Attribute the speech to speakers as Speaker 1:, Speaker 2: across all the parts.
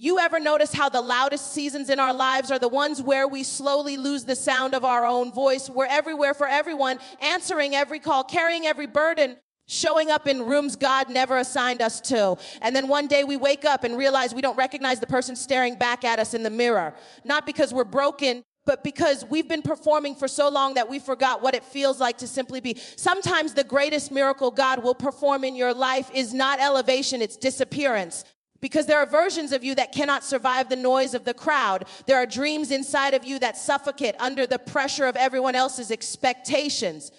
Speaker 1: You ever notice how the loudest seasons in our lives are the ones where we slowly lose the sound of our own voice? We're everywhere for everyone, answering every call, carrying every burden, showing up in rooms God never assigned us to. And then one day we wake up and realize we don't recognize the person staring back at us in the mirror. Not because we're broken, but because we've been performing for so long that we forgot what it feels like to simply be. Sometimes the greatest miracle God will perform in your life is not elevation, it's disappearance. Because there are versions of you that cannot survive the noise of the crowd. There are dreams inside of you that suffocate under the pressure of everyone else's expectations.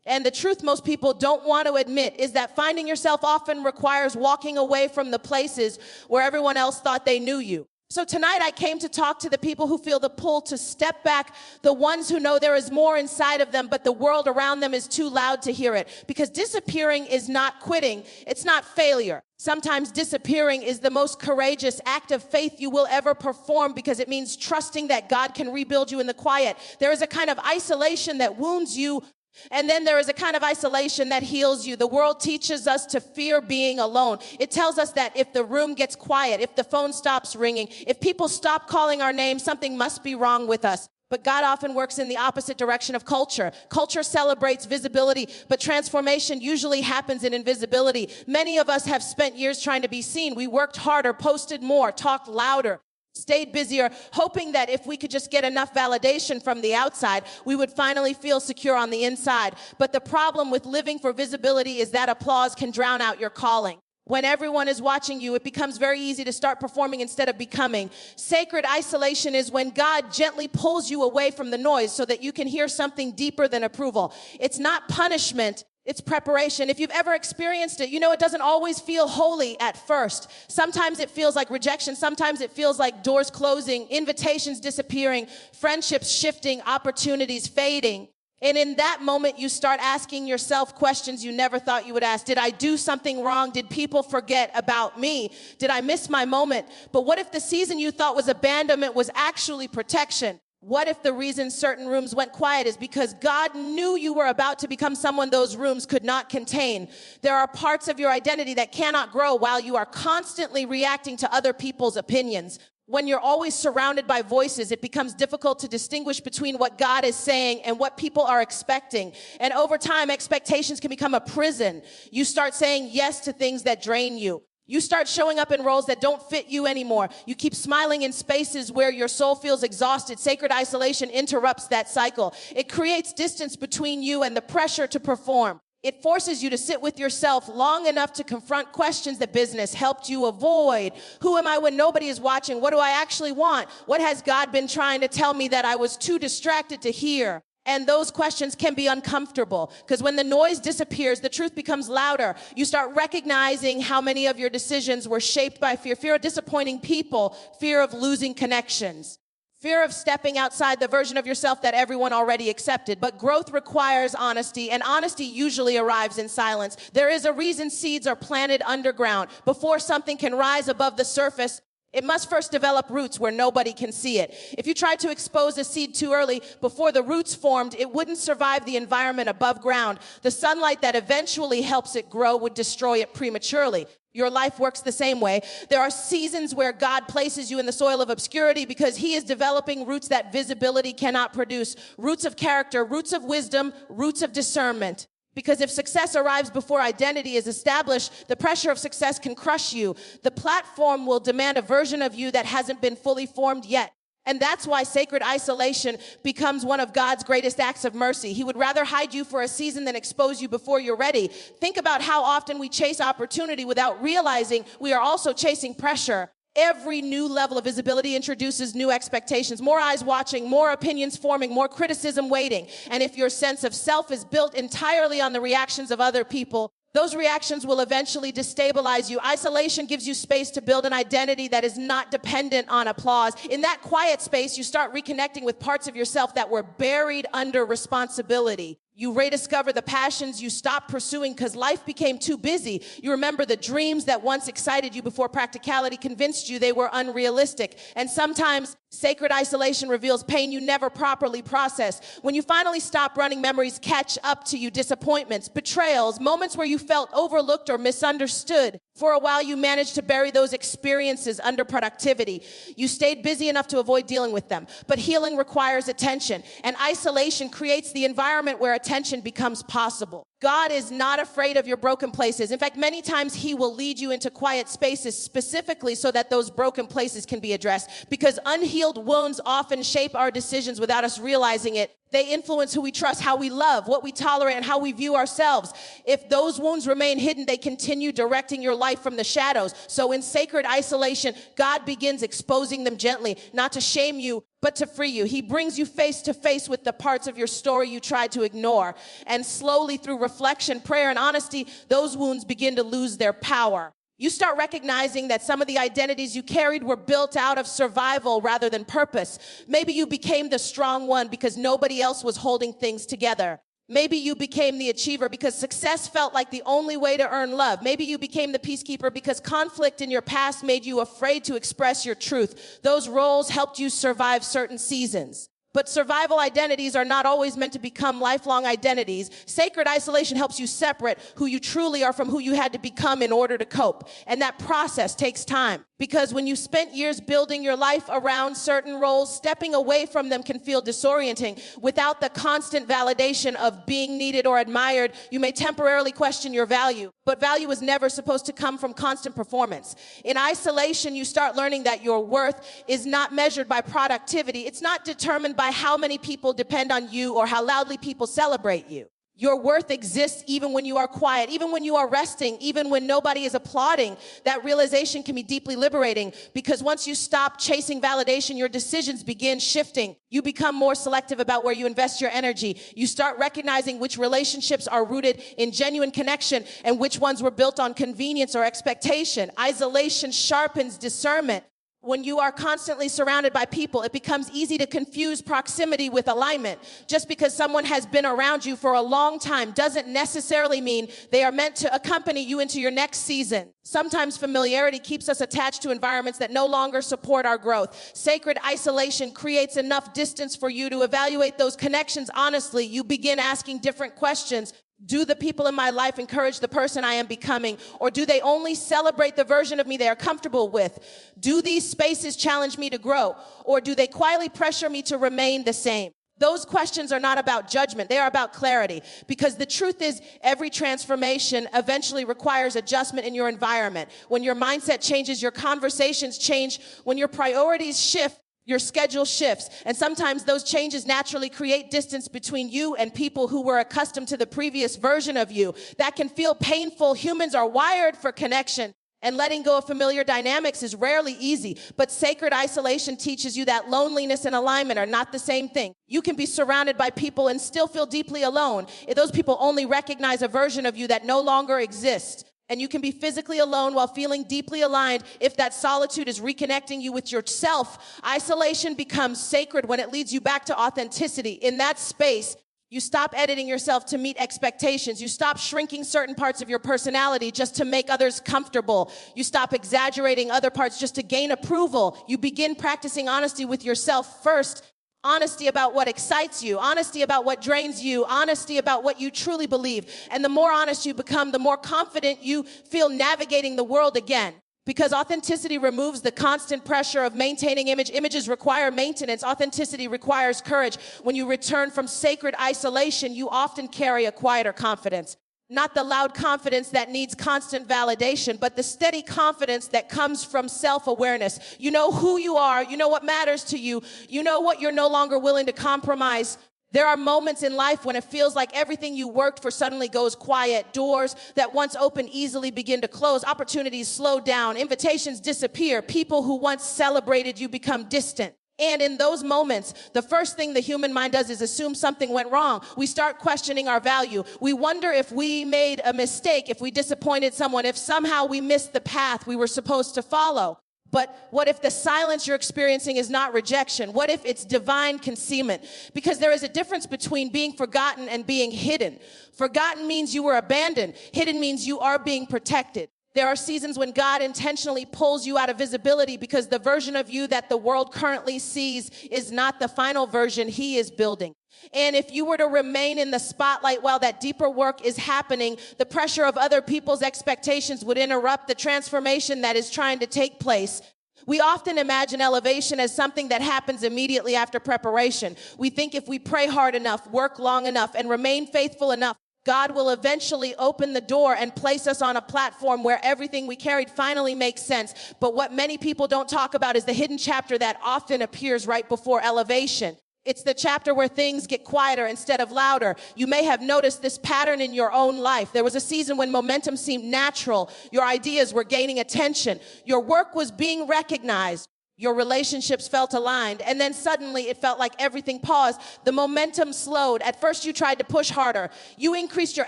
Speaker 1: And the truth most people don't want to admit is that finding yourself often requires walking away from the places where everyone else thought they knew you. So tonight I came to talk to the people who feel the pull to step back, the ones who know there is more inside of them, but the world around them is too loud to hear it. Because disappearing is not quitting, it's not failure. Sometimes disappearing is the most courageous act of faith you will ever perform because it means trusting that God can rebuild you in the quiet. There is a kind of isolation that wounds you, and then there is a kind of isolation that heals you. The world teaches us to fear being alone. It tells us that if the room gets quiet, if the phone stops ringing, if people stop calling our name, something must be wrong with us. But God often works in the opposite direction of culture. Culture celebrates visibility, but transformation usually happens in invisibility. Many of us have spent years trying to be seen. We worked harder, posted more, talked louder, stayed busier, hoping that if we could just get enough validation from the outside, we would finally feel secure on the inside. But the problem with living for visibility is that applause can drown out your calling. When everyone is watching you, it becomes very easy to start performing instead of becoming. Sacred isolation is when God gently pulls you away from the noise so that you can hear something deeper than approval. It's not punishment. It's preparation. If you've ever experienced it, you know it doesn't always feel holy at first. Sometimes it feels like rejection. Sometimes it feels like doors closing, invitations disappearing, friendships shifting, opportunities fading. And in that moment, you start asking yourself questions you never thought you would ask. Did I do something wrong? Did people forget about me? Did I miss my moment? But what if the season you thought was abandonment was actually protection? What if the reason certain rooms went quiet is because God knew you were about to become someone those rooms could not contain? There are parts of your identity that cannot grow while you are constantly reacting to other people's opinions. When you're always surrounded by voices, it becomes difficult to distinguish between what God is saying and what people are expecting. And over time, expectations can become a prison. You start saying yes to things that drain you. You start showing up in roles that don't fit you anymore. You keep smiling in spaces where your soul feels exhausted. Sacred isolation interrupts that cycle. It creates distance between you and the pressure to perform. It forces you to sit with yourself long enough to confront questions that business helped you avoid. Who am I when nobody is watching? What do I actually want? What has God been trying to tell me that I was too distracted to hear? And those questions can be uncomfortable because when the noise disappears, the truth becomes louder. You start recognizing how many of your decisions were shaped by fear. Fear of disappointing people, fear of losing connections. Fear of stepping outside the version of yourself that everyone already accepted. But growth requires honesty, and honesty usually arrives in silence. There is a reason seeds are planted underground. Before something can rise above the surface, it must first develop roots where nobody can see it. If you tried to expose a seed too early, before the roots formed, it wouldn't survive the environment above ground. The sunlight that eventually helps it grow would destroy it prematurely. Your life works the same way. There are seasons where God places you in the soil of obscurity because He is developing roots that visibility cannot produce. Roots of character, roots of wisdom, roots of discernment. Because if success arrives before identity is established, the pressure of success can crush you. The platform will demand a version of you that hasn't been fully formed yet. And that's why sacred isolation becomes one of God's greatest acts of mercy. He would rather hide you for a season than expose you before you're ready. Think about how often we chase opportunity without realizing we are also chasing pressure. Every new level of visibility introduces new expectations, more eyes watching, more opinions forming, more criticism waiting. And if your sense of self is built entirely on the reactions of other people, those reactions will eventually destabilize you. Isolation gives you space to build an identity that is not dependent on applause. In that quiet space, you start reconnecting with parts of yourself that were buried under responsibility. You rediscover the passions you stopped pursuing because life became too busy. You remember the dreams that once excited you before practicality convinced you they were unrealistic. And sometimes Sacred isolation reveals pain you never properly processed. When you finally stop running, memories catch up to you. Disappointments, betrayals, moments where you felt overlooked or misunderstood. For a while, you managed to bury those experiences under productivity. You stayed busy enough to avoid dealing with them. But healing requires attention, and isolation creates the environment where attention becomes possible. God is not afraid of your broken places. In fact, many times he will lead you into quiet spaces specifically so that those broken places can be addressed. Because unhealed wounds often shape our decisions without us realizing it. They influence who we trust, how we love, what we tolerate, and how we view ourselves. If those wounds remain hidden, they continue directing your life from the shadows. So in sacred isolation, God begins exposing them gently, not to shame you, but to free you. He brings you face to face with the parts of your story you tried to ignore. And slowly, through reflection, prayer, and honesty, those wounds begin to lose their power. You start recognizing that some of the identities you carried were built out of survival rather than purpose. Maybe you became the strong one because nobody else was holding things together. Maybe you became the achiever because success felt like the only way to earn love. Maybe you became the peacekeeper because conflict in your past made you afraid to express your truth. Those roles helped you survive certain seasons. But survival identities are not always meant to become lifelong identities. Sacred isolation helps you separate who you truly are from who you had to become in order to cope. And that process takes time. Because when you spent years building your life around certain roles, stepping away from them can feel disorienting. Without the constant validation of being needed or admired, you may temporarily question your value. But value is never supposed to come from constant performance. In isolation, you start learning that your worth is not measured by productivity. It's not determined by how many people depend on you or how loudly people celebrate you. Your worth exists even when you are quiet, even when you are resting, even when nobody is applauding. That realization can be deeply liberating because once you stop chasing validation, your decisions begin shifting. You become more selective about where you invest your energy. You start recognizing which relationships are rooted in genuine connection and which ones were built on convenience or expectation. Isolation sharpens discernment. When you are constantly surrounded by people, it becomes easy to confuse proximity with alignment. Just because someone has been around you for a long time doesn't necessarily mean they are meant to accompany you into your next season. Sometimes familiarity keeps us attached to environments that no longer support our growth. Sacred isolation creates enough distance for you to evaluate those connections honestly. You begin asking different questions. Do the people in my life encourage the person I am becoming? Or do they only celebrate the version of me they are comfortable with? Do these spaces challenge me to grow? Or do they quietly pressure me to remain the same? Those questions are not about judgment. They are about clarity. Because the truth is, every transformation eventually requires adjustment in your environment. When your mindset changes, your conversations change. When your priorities shift, your schedule shifts, and sometimes those changes naturally create distance between you and people who were accustomed to the previous version of you. That can feel painful. Humans are wired for connection, and letting go of familiar dynamics is rarely easy. But sacred isolation teaches you that loneliness and alignment are not the same thing. You can be surrounded by people and still feel deeply alone if those people only recognize a version of you that no longer exists. And you can be physically alone while feeling deeply aligned if that solitude is reconnecting you with yourself. Isolation becomes sacred when it leads you back to authenticity. In that space, you stop editing yourself to meet expectations. You stop shrinking certain parts of your personality just to make others comfortable. You stop exaggerating other parts just to gain approval. You begin practicing honesty with yourself first. Honesty about what excites you, honesty about what drains you, honesty about what you truly believe. And the more honest you become, the more confident you feel navigating the world again. Because authenticity removes the constant pressure of maintaining image. Images require maintenance. Authenticity requires courage. When you return from sacred isolation, you often carry a quieter confidence. Not the loud confidence that needs constant validation, but the steady confidence that comes from self-awareness. You know who you are. You know what matters to you. You know what you're no longer willing to compromise. There are moments in life when it feels like everything you worked for suddenly goes quiet. Doors that once opened easily begin to close. Opportunities slow down. Invitations disappear. People who once celebrated you become distant. And in those moments, the first thing the human mind does is assume something went wrong. We start questioning our value. We wonder if we made a mistake, if we disappointed someone, if somehow we missed the path we were supposed to follow. But what if the silence you're experiencing is not rejection? What if it's divine concealment? Because there is a difference between being forgotten and being hidden. Forgotten means you were abandoned. Hidden means you are being protected. There are seasons when God intentionally pulls you out of visibility because the version of you that the world currently sees is not the final version He is building. And if you were to remain in the spotlight while that deeper work is happening, the pressure of other people's expectations would interrupt the transformation that is trying to take place. We often imagine elevation as something that happens immediately after preparation. We think if we pray hard enough, work long enough, and remain faithful enough, God will eventually open the door and place us on a platform where everything we carried finally makes sense. But what many people don't talk about is the hidden chapter that often appears right before elevation. It's the chapter where things get quieter instead of louder. You may have noticed this pattern in your own life. There was a season when momentum seemed natural. Your ideas were gaining attention. Your work was being recognized. Your relationships felt aligned, and then suddenly it felt like everything paused. The momentum slowed. At first you tried to push harder. You increased your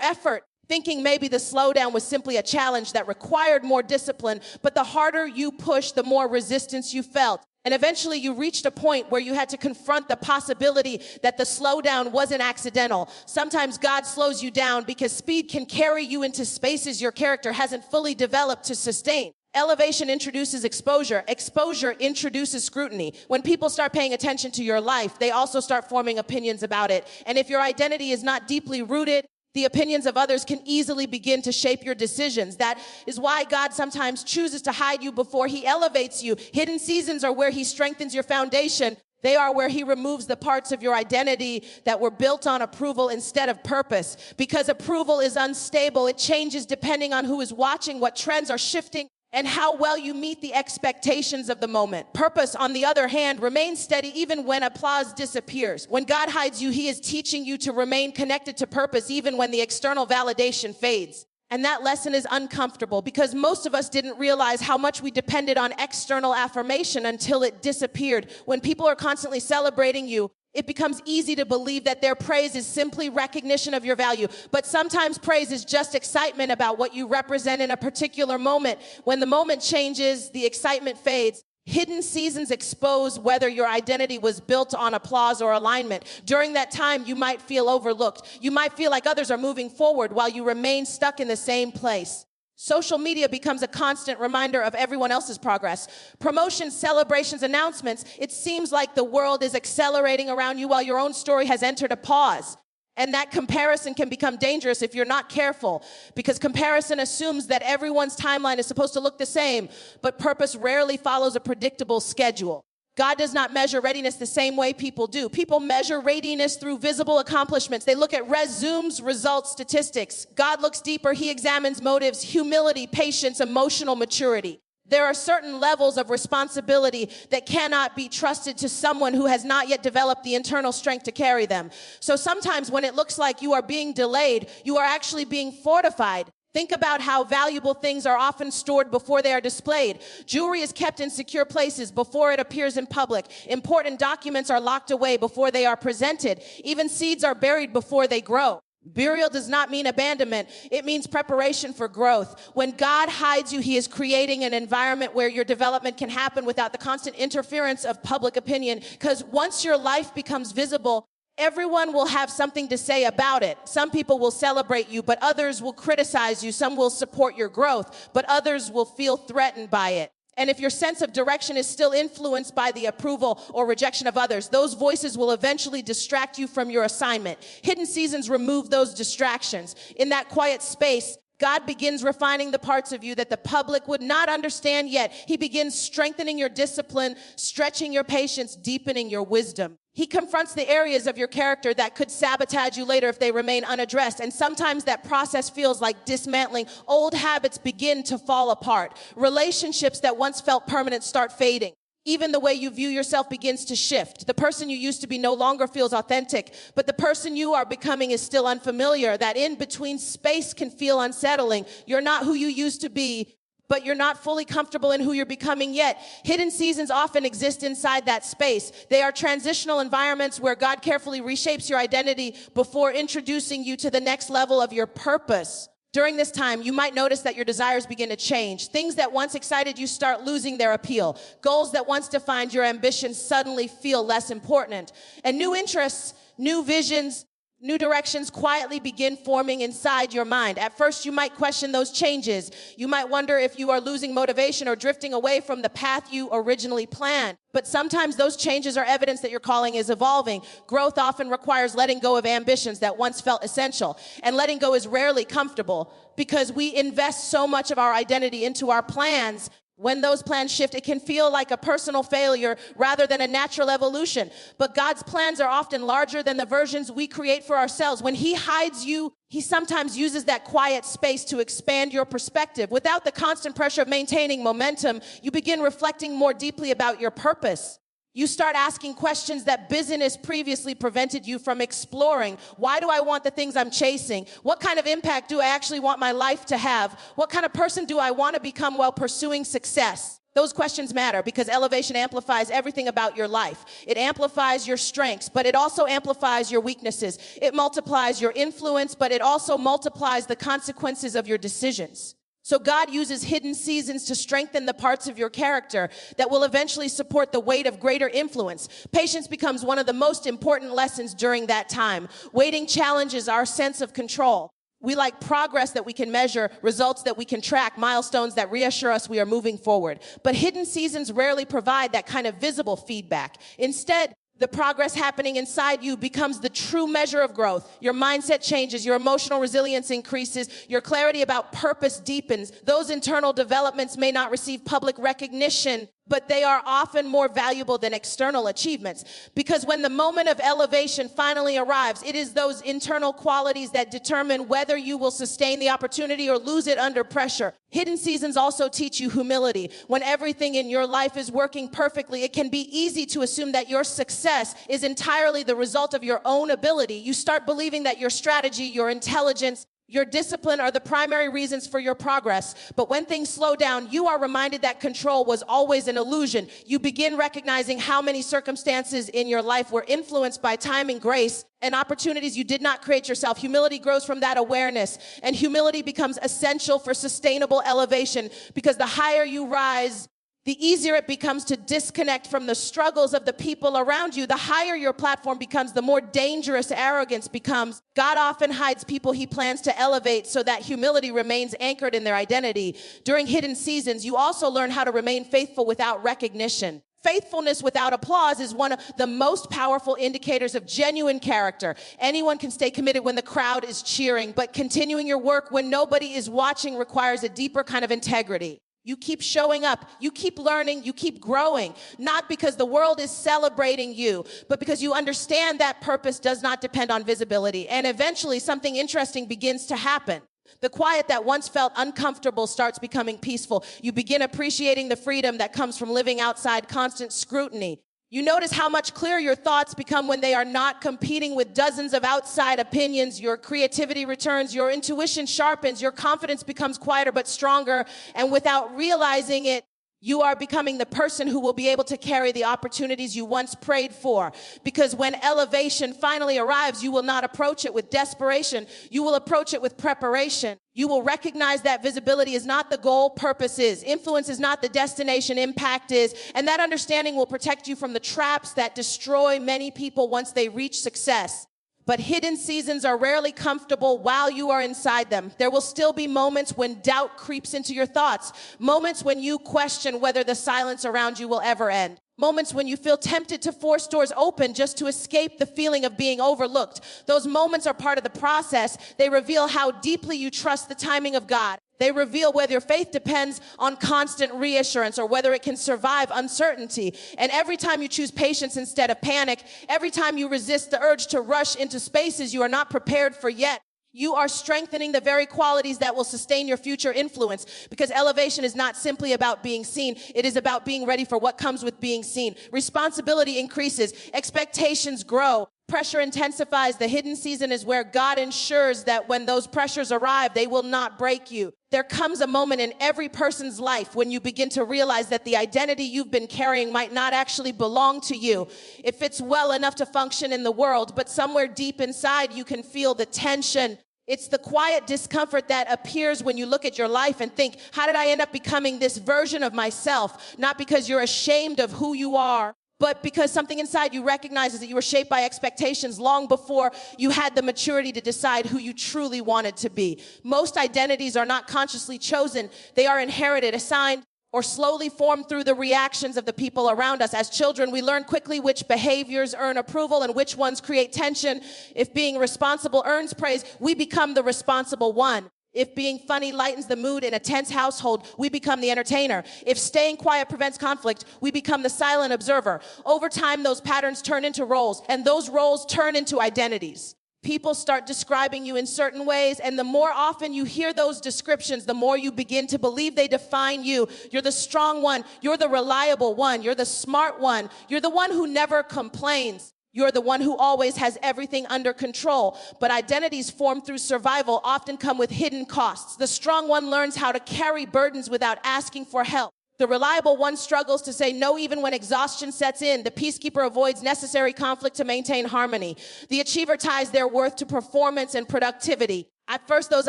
Speaker 1: effort, thinking maybe the slowdown was simply a challenge that required more discipline, but the harder you pushed, the more resistance you felt. And eventually you reached a point where you had to confront the possibility that the slowdown wasn't accidental. Sometimes God slows you down because speed can carry you into spaces your character hasn't fully developed to sustain. Elevation introduces exposure. Exposure introduces scrutiny. When people start paying attention to your life, they also start forming opinions about it. And if your identity is not deeply rooted, the opinions of others can easily begin to shape your decisions. That is why God sometimes chooses to hide you before He elevates you. Hidden seasons are where He strengthens your foundation. They are where He removes the parts of your identity that were built on approval instead of purpose. Because approval is unstable. It changes depending on who is watching, what trends are shifting, and how well you meet the expectations of the moment. Purpose, on the other hand, remains steady even when applause disappears. When God hides you, He is teaching you to remain connected to purpose even when the external validation fades. And that lesson is uncomfortable because most of us didn't realize how much we depended on external affirmation until it disappeared. When people are constantly celebrating you, it becomes easy to believe that their praise is simply recognition of your value. But sometimes praise is just excitement about what you represent in a particular moment. When the moment changes, the excitement fades. Hidden seasons expose whether your identity was built on applause or alignment. During that time, you might feel overlooked. You might feel like others are moving forward while you remain stuck in the same place. Social media becomes a constant reminder of everyone else's progress. Promotions, celebrations, announcements. It seems like the world is accelerating around you while your own story has entered a pause. And that comparison can become dangerous if you're not careful, because comparison assumes that everyone's timeline is supposed to look the same, but purpose rarely follows a predictable schedule. God does not measure readiness the same way people do. People measure readiness through visible accomplishments. They look at resumes, results, statistics. God looks deeper. He examines motives, humility, patience, emotional maturity. There are certain levels of responsibility that cannot be trusted to someone who has not yet developed the internal strength to carry them. So sometimes when it looks like you are being delayed, you are actually being fortified. Think about how valuable things are often stored before they are displayed. Jewelry is kept in secure places before it appears in public. Important documents are locked away before they are presented. Even seeds are buried before they grow. Burial does not mean abandonment. It means preparation for growth. When God hides you, He is creating an environment where your development can happen without the constant interference of public opinion. Because once your life becomes visible, everyone will have something to say about it. Some people will celebrate you, but others will criticize you. Some will support your growth, but others will feel threatened by it. And if your sense of direction is still influenced by the approval or rejection of others, those voices will eventually distract you from your assignment. Hidden seasons remove those distractions. In that quiet space, God begins refining the parts of you that the public would not understand yet. He begins strengthening your discipline, stretching your patience, deepening your wisdom. He confronts the areas of your character that could sabotage you later if they remain unaddressed. And sometimes that process feels like dismantling. Old habits begin to fall apart. Relationships that once felt permanent start fading. Even the way you view yourself begins to shift. The person you used to be no longer feels authentic, but the person you are becoming is still unfamiliar. That in-between space can feel unsettling. You're not who you used to be, but you're not fully comfortable in who you're becoming yet. Hidden seasons often exist inside that space. They are transitional environments where God carefully reshapes your identity before introducing you to the next level of your purpose. During this time, you might notice that your desires begin to change. Things that once excited you start losing their appeal. Goals that once defined your ambition suddenly feel less important. And new interests, new visions, New directions quietly begin forming inside your mind. At first, you might question those changes. You might wonder if you are losing motivation or drifting away from the path you originally planned. But sometimes those changes are evidence that your calling is evolving. Growth often requires letting go of ambitions that once felt essential. And letting go is rarely comfortable because we invest so much of our identity into our plans. When those plans shift, it can feel like a personal failure rather than a natural evolution. But God's plans are often larger than the versions we create for ourselves. When He hides you, He sometimes uses that quiet space to expand your perspective. Without the constant pressure of maintaining momentum, you begin reflecting more deeply about your purpose. You start asking questions that busyness previously prevented you from exploring. Why do I want the things I'm chasing? What kind of impact do I actually want my life to have? What kind of person do I want to become while pursuing success? Those questions matter because elevation amplifies everything about your life. It amplifies your strengths, but it also amplifies your weaknesses. It multiplies your influence, but it also multiplies the consequences of your decisions. So God uses hidden seasons to strengthen the parts of your character that will eventually support the weight of greater influence. Patience becomes one of the most important lessons during that time. Waiting challenges our sense of control. We like progress that we can measure, results that we can track, milestones that reassure us we are moving forward. But hidden seasons rarely provide that kind of visible feedback. Instead, the progress happening inside you becomes the true measure of growth. Your mindset changes, your emotional resilience increases, your clarity about purpose deepens. Those internal developments may not receive public recognition, but they are often more valuable than external achievements. Because when the moment of elevation finally arrives, it is those internal qualities that determine whether you will sustain the opportunity or lose it under pressure. Hidden seasons also teach you humility. When everything in your life is working perfectly, it can be easy to assume that your success is entirely the result of your own ability. You start believing that your strategy, your intelligence, your discipline are the primary reasons for your progress. But when things slow down, you are reminded that control was always an illusion. You begin recognizing how many circumstances in your life were influenced by time and grace and opportunities you did not create yourself. Humility grows from that awareness, and humility becomes essential for sustainable elevation because the higher you rise, the easier it becomes to disconnect from the struggles of the people around you. The higher your platform becomes, the more dangerous arrogance becomes. God often hides people He plans to elevate so that humility remains anchored in their identity. During hidden seasons, you also learn how to remain faithful without recognition. Faithfulness without applause is one of the most powerful indicators of genuine character. Anyone can stay committed when the crowd is cheering, but continuing your work when nobody is watching requires a deeper kind of integrity. You keep showing up, you keep learning, you keep growing, not because the world is celebrating you, but because you understand that purpose does not depend on visibility. And eventually something interesting begins to happen. The quiet that once felt uncomfortable starts becoming peaceful. You begin appreciating the freedom that comes from living outside constant scrutiny. You notice how much clearer your thoughts become when they are not competing with dozens of outside opinions. Your creativity returns, your intuition sharpens, your confidence becomes quieter but stronger, and without realizing it, you are becoming the person who will be able to carry the opportunities you once prayed for. Because when elevation finally arrives, you will not approach it with desperation. You will approach it with preparation. You will recognize that visibility is not the goal, purpose is. Influence is not the destination, impact is. And that understanding will protect you from the traps that destroy many people once they reach success. But hidden seasons are rarely comfortable while you are inside them. There will still be moments when doubt creeps into your thoughts, moments when you question whether the silence around you will ever end, moments when you feel tempted to force doors open just to escape the feeling of being overlooked. Those moments are part of the process. They reveal how deeply you trust the timing of God. They reveal whether your faith depends on constant reassurance or whether it can survive uncertainty. And every time you choose patience instead of panic, every time you resist the urge to rush into spaces you are not prepared for yet, you are strengthening the very qualities that will sustain your future influence. Because elevation is not simply about being seen. It is about being ready for what comes with being seen. Responsibility increases. Expectations grow. Pressure intensifies. The hidden season is where God ensures that when those pressures arrive, they will not break you. There comes a moment in every person's life when you begin to realize that the identity you've been carrying might not actually belong to you. It fits well enough to function in the world, but somewhere deep inside you can feel the tension. It's the quiet discomfort that appears when you look at your life and think, how did I end up becoming this version of myself? Not because you're ashamed of who you are, but because something inside you recognizes that you were shaped by expectations long before you had the maturity to decide who you truly wanted to be. Most identities are not consciously chosen. They are inherited, assigned, or slowly formed through the reactions of the people around us. As children, we learn quickly which behaviors earn approval and which ones create tension. If being responsible earns praise, we become the responsible one. If being funny lightens the mood in a tense household, we become the entertainer. If staying quiet prevents conflict, we become the silent observer. Over time, those patterns turn into roles, and those roles turn into identities. People start describing you in certain ways, and the more often you hear those descriptions, the more you begin to believe they define you. You're the strong one. You're the reliable one. You're the smart one. You're the one who never complains. You're the one who always has everything under control. But identities formed through survival often come with hidden costs. The strong one learns how to carry burdens without asking for help. The reliable one struggles to say no even when exhaustion sets in. The peacekeeper avoids necessary conflict to maintain harmony. The achiever ties their worth to performance and productivity. At first, those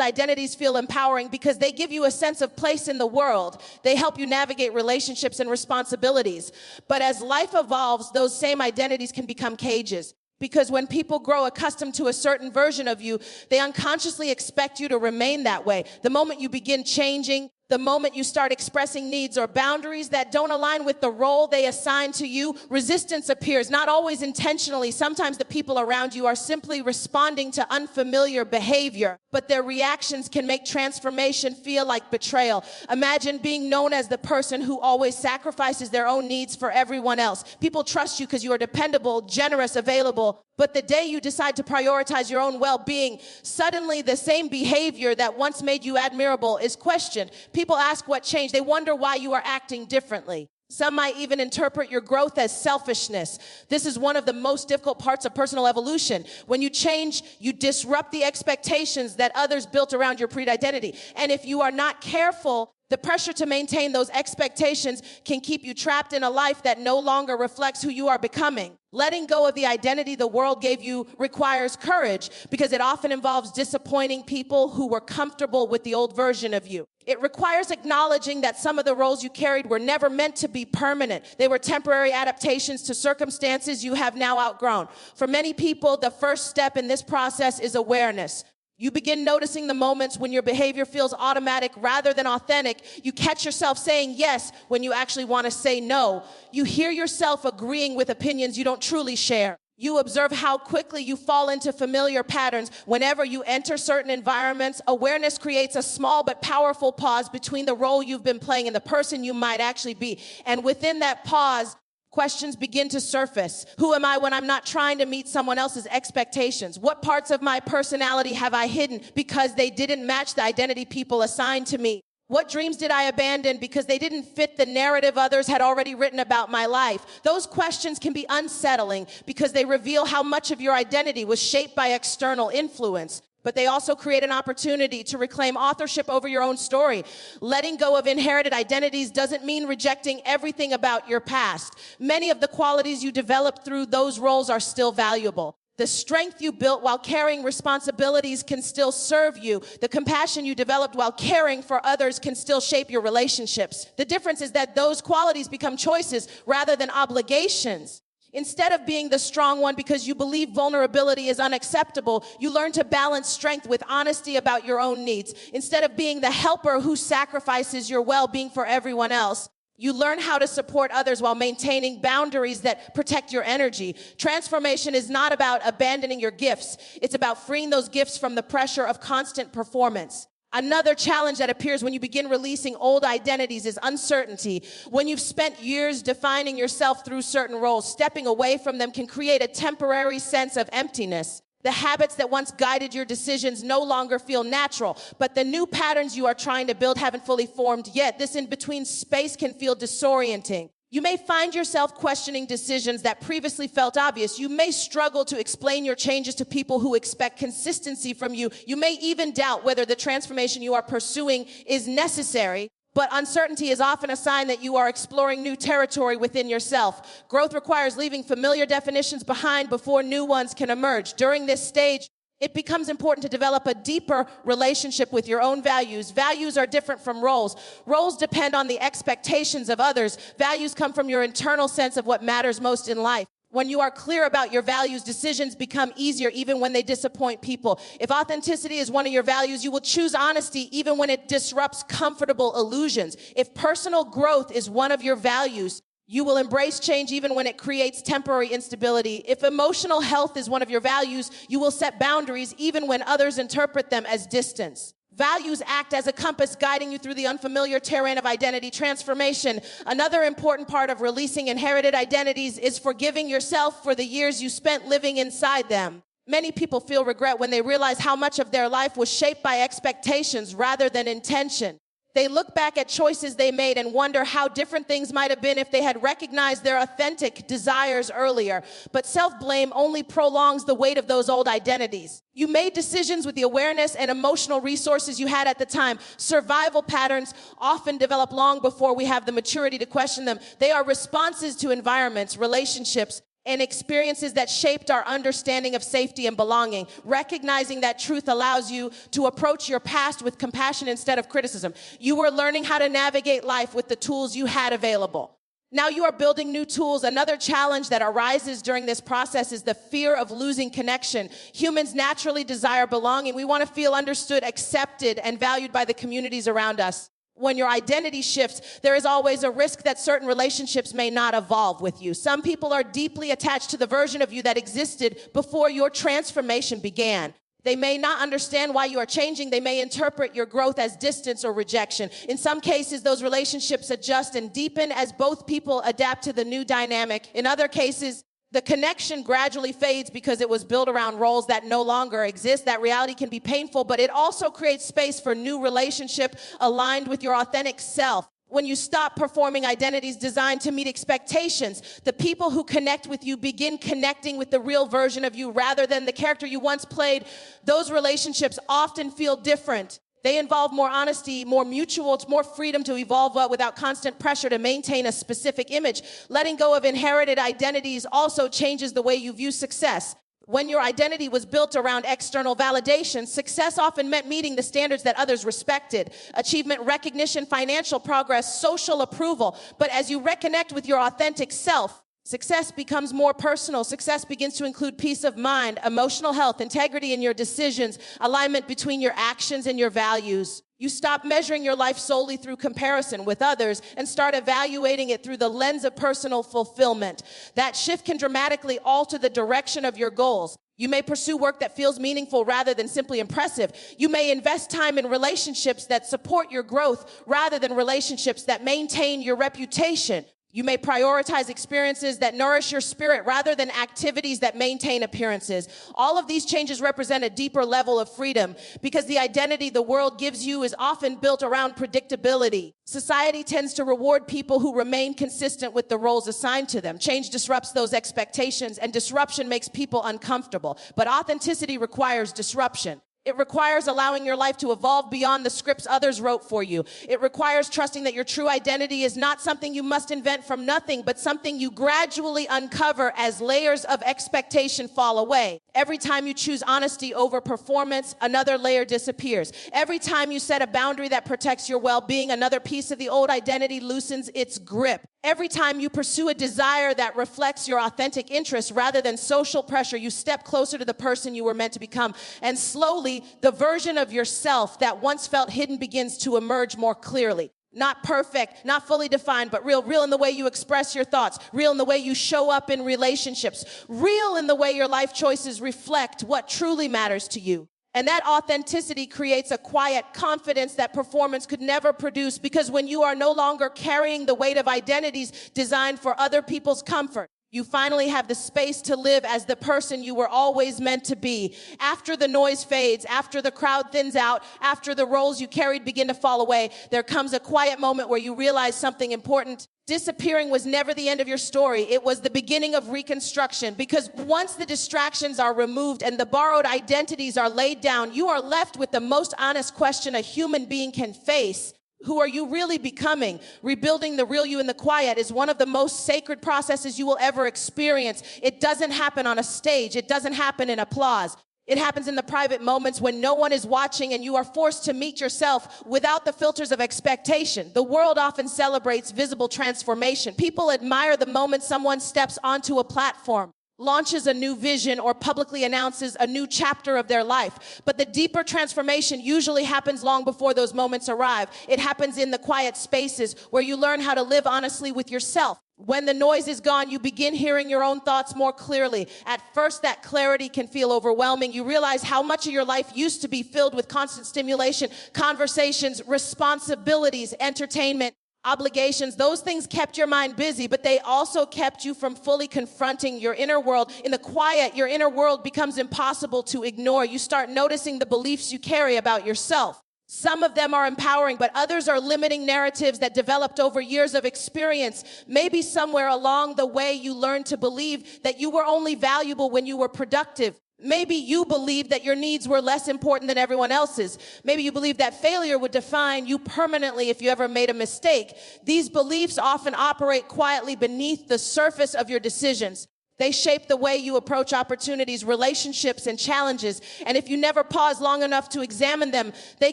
Speaker 1: identities feel empowering because they give you a sense of place in the world. They help you navigate relationships and responsibilities. But as life evolves, those same identities can become cages. Because when people grow accustomed to a certain version of you, they unconsciously expect you to remain that way. The moment you begin changing, the moment you start expressing needs or boundaries that don't align with the role they assign to you, resistance appears, not always intentionally. Sometimes the people around you are simply responding to unfamiliar behavior, but their reactions can make transformation feel like betrayal. Imagine being known as the person who always sacrifices their own needs for everyone else. People trust you because you are dependable, generous, available. But the day you decide to prioritize your own well-being, suddenly the same behavior that once made you admirable is questioned. People ask what changed. They wonder why you are acting differently. Some might even interpret your growth as selfishness. This is one of the most difficult parts of personal evolution. When you change, you disrupt the expectations that others built around your pre-identity. And if you are not careful, the pressure to maintain those expectations can keep you trapped in a life that no longer reflects who you are becoming. Letting go of the identity the world gave you requires courage because it often involves disappointing people who were comfortable with the old version of you. It requires acknowledging that some of the roles you carried were never meant to be permanent. They were temporary adaptations to circumstances you have now outgrown. For many people, the first step in this process is awareness. You begin noticing the moments when your behavior feels automatic rather than authentic. You catch yourself saying yes when you actually want to say no. You hear yourself agreeing with opinions you don't truly share. You observe how quickly you fall into familiar patterns. Whenever you enter certain environments, awareness creates a small but powerful pause between the role you've been playing and the person you might actually be. And within that pause, questions begin to surface. Who am I when I'm not trying to meet someone else's expectations? What parts of my personality have I hidden because they didn't match the identity people assigned to me? What dreams did I abandon because they didn't fit the narrative others had already written about my life? Those questions can be unsettling because they reveal how much of your identity was shaped by external influence. But they also create an opportunity to reclaim authorship over your own story. Letting go of inherited identities doesn't mean rejecting everything about your past. Many of the qualities you developed through those roles are still valuable. The strength you built while carrying responsibilities can still serve you. The compassion you developed while caring for others can still shape your relationships. The difference is that those qualities become choices rather than obligations. Instead of being the strong one because you believe vulnerability is unacceptable, you learn to balance strength with honesty about your own needs. Instead of being the helper who sacrifices your well-being for everyone else, you learn how to support others while maintaining boundaries that protect your energy. Transformation is not about abandoning your gifts. It's about freeing those gifts from the pressure of constant performance. Another challenge that appears when you begin releasing old identities is uncertainty. When you've spent years defining yourself through certain roles, stepping away from them can create a temporary sense of emptiness. The habits that once guided your decisions no longer feel natural, but the new patterns you are trying to build haven't fully formed yet. This in-between space can feel disorienting. You may find yourself questioning decisions that previously felt obvious. You may struggle to explain your changes to people who expect consistency from you. You may even doubt whether the transformation you are pursuing is necessary. But uncertainty is often a sign that you are exploring new territory within yourself. Growth requires leaving familiar definitions behind before new ones can emerge. During this stage, it becomes important to develop a deeper relationship with your own values. Values are different from roles. Roles depend on the expectations of others. Values come from your internal sense of what matters most in life. When you are clear about your values, decisions become easier even when they disappoint people. If authenticity is one of your values, you will choose honesty even when it disrupts comfortable illusions. If personal growth is one of your values, you will embrace change even when it creates temporary instability. If emotional health is one of your values, you will set boundaries even when others interpret them as distance. Values act as a compass guiding you through the unfamiliar terrain of identity transformation. Another important part of releasing inherited identities is forgiving yourself for the years you spent living inside them. Many people feel regret when they realize how much of their life was shaped by expectations rather than intention. They look back at choices they made and wonder how different things might have been if they had recognized their authentic desires earlier. But self-blame only prolongs the weight of those old identities. You made decisions with the awareness and emotional resources you had at the time. Survival patterns often develop long before we have the maturity to question them. They are responses to environments, relationships, and experiences that shaped our understanding of safety and belonging. Recognizing that truth allows you to approach your past with compassion instead of criticism. You were learning how to navigate life with the tools you had available. Now you are building new tools. Another challenge that arises during this process is the fear of losing connection. Humans naturally desire belonging. We want to feel understood, accepted, and valued by the communities around us. When your identity shifts, there is always a risk that certain relationships may not evolve with you. Some people are deeply attached to the version of you that existed before your transformation began. They may not understand why you are changing. They may interpret your growth as distance or rejection. In some cases, those relationships adjust and deepen as both people adapt to the new dynamic. In other cases, the connection gradually fades because it was built around roles that no longer exist. That reality can be painful, but it also creates space for new relationship aligned with your authentic self. When you stop performing identities designed to meet expectations, the people who connect with you begin connecting with the real version of you rather than the character you once played. Those relationships often feel different. They involve more honesty, more mutual, more freedom to evolve without constant pressure to maintain a specific image. Letting go of inherited identities also changes the way you view success. When your identity was built around external validation, success often meant meeting the standards that others respected. Achievement, recognition, financial progress, social approval. But as you reconnect with your authentic self, success becomes more personal. Success begins to include peace of mind, emotional health, integrity in your decisions, alignment between your actions and your values. You stop measuring your life solely through comparison with others and start evaluating it through the lens of personal fulfillment. That shift can dramatically alter the direction of your goals. You may pursue work that feels meaningful rather than simply impressive. You may invest time in relationships that support your growth rather than relationships that maintain your reputation. You may prioritize experiences that nourish your spirit rather than activities that maintain appearances. All of these changes represent a deeper level of freedom because the identity the world gives you is often built around predictability. Society tends to reward people who remain consistent with the roles assigned to them. Change disrupts those expectations, and disruption makes people uncomfortable. But authenticity requires disruption. It requires allowing your life to evolve beyond the scripts others wrote for you. It requires trusting that your true identity is not something you must invent from nothing, but something you gradually uncover as layers of expectation fall away. Every time you choose honesty over performance, another layer disappears. Every time you set a boundary that protects your well-being, another piece of the old identity loosens its grip. Every time you pursue a desire that reflects your authentic interests rather than social pressure, you step closer to the person you were meant to become. And slowly, the version of yourself that once felt hidden begins to emerge more clearly. Not perfect, not fully defined, but real. Real in the way you express your thoughts. Real in the way you show up in relationships. Real in the way your life choices reflect what truly matters to you. And that authenticity creates a quiet confidence that performance could never produce, because when you are no longer carrying the weight of identities designed for other people's comfort, you finally have the space to live as the person you were always meant to be. After the noise fades, after the crowd thins out, after the roles you carried begin to fall away, there comes a quiet moment where you realize something important. Disappearing was never the end of your story. It was the beginning of reconstruction, because once the distractions are removed and the borrowed identities are laid down, you are left with the most honest question a human being can face. Who are you really becoming? Rebuilding the real you in the quiet is one of the most sacred processes you will ever experience. It doesn't happen on a stage. It doesn't happen in applause. It happens in the private moments when no one is watching and you are forced to meet yourself without the filters of expectation. The world often celebrates visible transformation. People admire the moment someone steps onto a platform, launches a new vision, or publicly announces a new chapter of their life. But the deeper transformation usually happens long before those moments arrive. It happens in the quiet spaces where you learn how to live honestly with yourself. When the noise is gone, you begin hearing your own thoughts more clearly. At first, that clarity can feel overwhelming. You realize how much of your life used to be filled with constant stimulation, conversations, responsibilities, entertainment, obligations. Those things kept your mind busy, but they also kept you from fully confronting your inner world. In the quiet, your inner world becomes impossible to ignore. You start noticing the beliefs you carry about yourself. Some of them are empowering, but others are limiting narratives that developed over years of experience. Maybe somewhere along the way you learned to believe that you were only valuable when you were productive. Maybe you believed that your needs were less important than everyone else's. Maybe you believed that failure would define you permanently if you ever made a mistake. These beliefs often operate quietly beneath the surface of your decisions. They shape the way you approach opportunities, relationships, and challenges. And if you never pause long enough to examine them, they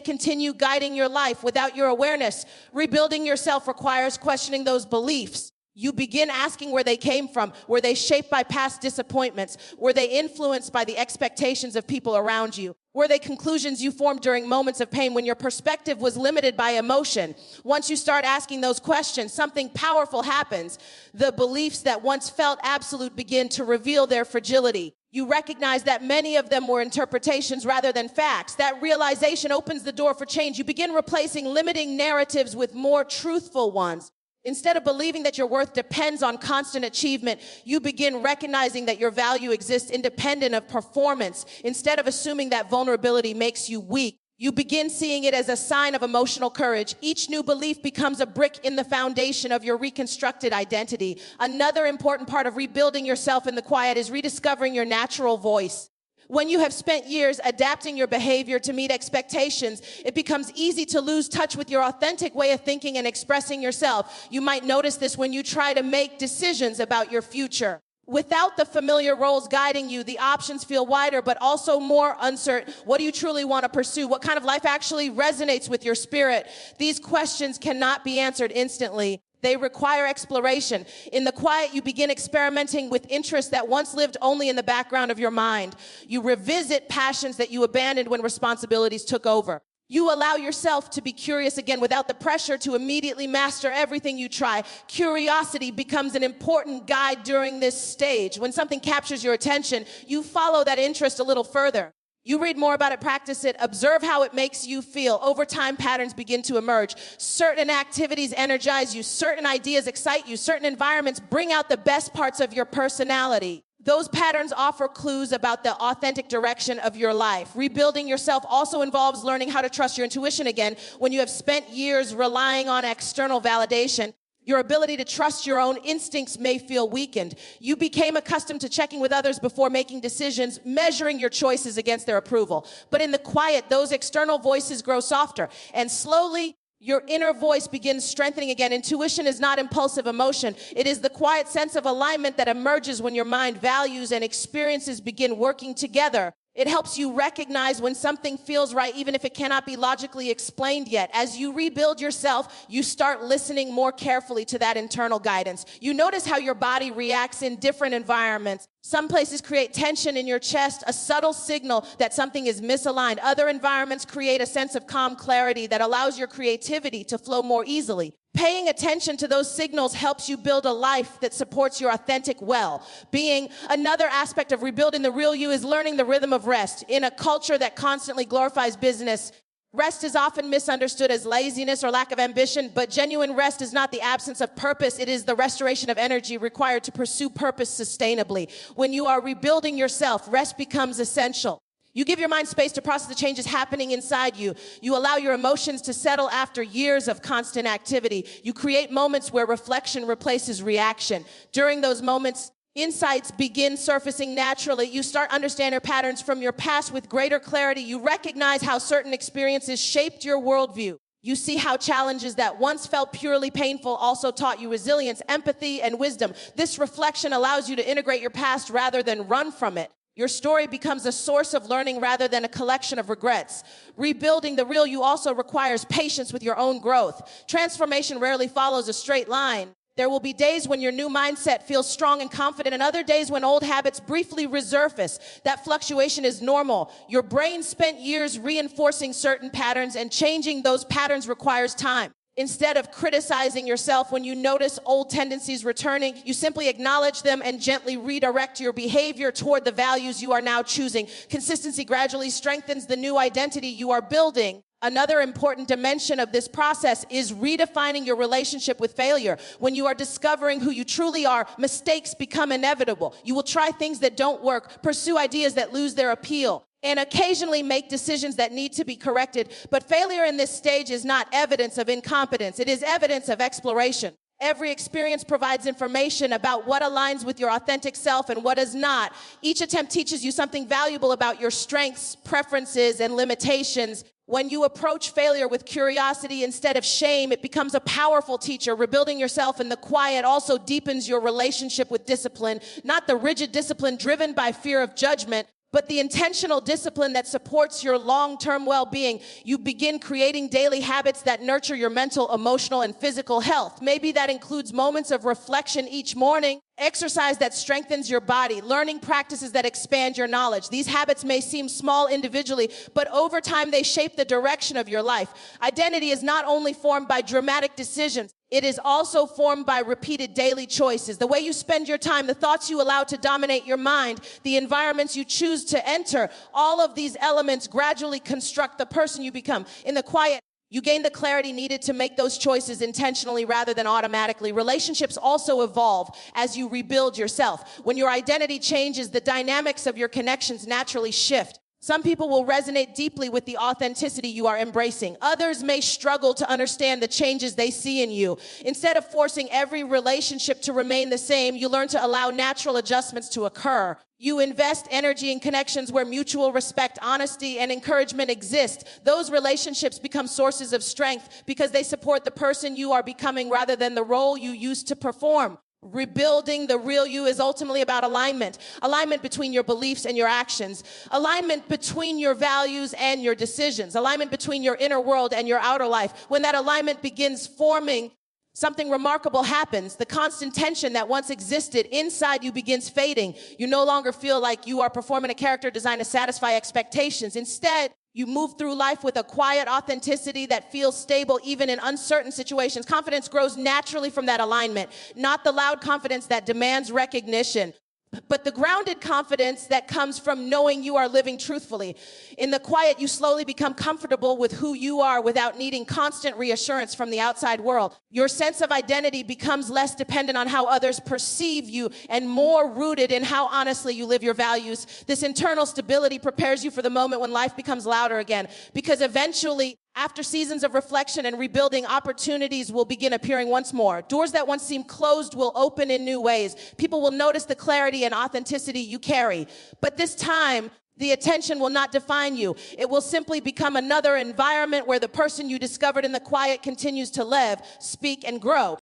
Speaker 1: continue guiding your life without your awareness. Rebuilding yourself requires questioning those beliefs. You begin asking where they came from. Were they shaped by past disappointments? Were they influenced by the expectations of people around you? Were they conclusions you formed during moments of pain when your perspective was limited by emotion? Once you start asking those questions, something powerful happens. The beliefs that once felt absolute begin to reveal their fragility. You recognize that many of them were interpretations rather than facts. That realization opens the door for change. You begin replacing limiting narratives with more truthful ones. Instead of believing that your worth depends on constant achievement, you begin recognizing that your value exists independent of performance. Instead of assuming that vulnerability makes you weak, you begin seeing it as a sign of emotional courage. Each new belief becomes a brick in the foundation of your reconstructed identity. Another important part of rebuilding yourself in the quiet is rediscovering your natural voice. When you have spent years adapting your behavior to meet expectations, it becomes easy to lose touch with your authentic way of thinking and expressing yourself. You might notice this when you try to make decisions about your future. Without the familiar roles guiding you, the options feel wider, but also more uncertain. What do you truly want to pursue? What kind of life actually resonates with your spirit? These questions cannot be answered instantly. They require exploration. In the quiet, you begin experimenting with interests that once lived only in the background of your mind. You revisit passions that you abandoned when responsibilities took over. You allow yourself to be curious again without the pressure to immediately master everything you try. Curiosity becomes an important guide during this stage. When something captures your attention, you follow that interest a little further. You read more about it, practice it, observe how it makes you feel. Over time, patterns begin to emerge. Certain activities energize you, certain ideas excite you, certain environments bring out the best parts of your personality. Those patterns offer clues about the authentic direction of your life. Rebuilding yourself also involves learning how to trust your intuition again. When you have spent years relying on external validation, your ability to trust your own instincts may feel weakened. You became accustomed to checking with others before making decisions, measuring your choices against their approval. But in the quiet, those external voices grow softer, and slowly, your inner voice begins strengthening again. Intuition is not impulsive emotion. It is the quiet sense of alignment that emerges when your mind, values, and experiences begin working together. It helps you recognize when something feels right, even if it cannot be logically explained yet. As you rebuild yourself, you start listening more carefully to that internal guidance. You notice how your body reacts in different environments. Some places create tension in your chest, a subtle signal that something is misaligned. Other environments create a sense of calm clarity that allows your creativity to flow more easily. Paying attention to those signals helps you build a life that supports your authentic well-being. Another aspect of rebuilding the real you is learning the rhythm of rest. In a culture that constantly glorifies business, rest is often misunderstood as laziness or lack of ambition, but genuine rest is not the absence of purpose. It is the restoration of energy required to pursue purpose sustainably. When you are rebuilding yourself, rest becomes essential. You give your mind space to process the changes happening inside you. You allow your emotions to settle after years of constant activity. You create moments where reflection replaces reaction. During those moments, insights begin surfacing naturally. You start understanding patterns from your past with greater clarity. You recognize how certain experiences shaped your worldview. You see how challenges that once felt purely painful also taught you resilience, empathy, and wisdom. This reflection allows you to integrate your past rather than run from it. Your story becomes a source of learning rather than a collection of regrets. Rebuilding the real you also requires patience with your own growth. Transformation rarely follows a straight line. There will be days when your new mindset feels strong and confident, and other days when old habits briefly resurface. That fluctuation is normal. Your brain spent years reinforcing certain patterns, and changing those patterns requires time. Instead of criticizing yourself when you notice old tendencies returning, you simply acknowledge them and gently redirect your behavior toward the values you are now choosing. Consistency gradually strengthens the new identity you are building. Another important dimension of this process is redefining your relationship with failure. When you are discovering who you truly are, mistakes become inevitable. You will try things that don't work, pursue ideas that lose their appeal, and occasionally make decisions that need to be corrected. But failure in this stage is not evidence of incompetence. It is evidence of exploration. Every experience provides information about what aligns with your authentic self and what does not. Each attempt teaches you something valuable about your strengths, preferences, and limitations. When you approach failure with curiosity instead of shame, it becomes a powerful teacher. Rebuilding yourself in the quiet also deepens your relationship with discipline, not the rigid discipline driven by fear of judgment, but the intentional discipline that supports your long-term well-being. You begin creating daily habits that nurture your mental, emotional, and physical health. Maybe that includes moments of reflection each morning, exercise that strengthens your body, learning practices that expand your knowledge. These habits may seem small individually, but over time they shape the direction of your life. Identity is not only formed by dramatic decisions, it is also formed by repeated daily choices. The way you spend your time, the thoughts you allow to dominate your mind, the environments you choose to enter, all of these elements gradually construct the person you become. In the quiet, you gain the clarity needed to make those choices intentionally rather than automatically. Relationships also evolve as you rebuild yourself. When your identity changes, the dynamics of your connections naturally shift. Some people will resonate deeply with the authenticity you are embracing. Others may struggle to understand the changes they see in you. Instead of forcing every relationship to remain the same, you learn to allow natural adjustments to occur. You invest energy in connections where mutual respect, honesty, and encouragement exist. Those relationships become sources of strength because they support the person you are becoming rather than the role you used to perform. Rebuilding the real you is ultimately about alignment. Alignment between your beliefs and your actions. Alignment between your values and your decisions. Alignment between your inner world and your outer life. When that alignment begins forming, something remarkable happens. The constant tension that once existed inside you begins fading. You no longer feel like you are performing a character designed to satisfy expectations. Instead, you move through life with a quiet authenticity that feels stable even in uncertain situations. Confidence grows naturally from that alignment, not the loud confidence that demands recognition, but the grounded confidence that comes from knowing you are living truthfully. In the quiet, you slowly become comfortable with who you are without needing constant reassurance from the outside world. Your sense of identity becomes less dependent on how others perceive you and more rooted in how honestly you live your values. This internal stability prepares you for the moment when life becomes louder again, because eventually, after seasons of reflection and rebuilding, opportunities will begin appearing once more. Doors that once seemed closed will open in new ways. People will notice the clarity and authenticity you carry. But this time, the attention will not define you. It will simply become another environment where the person you discovered in the quiet continues to live, speak, and grow.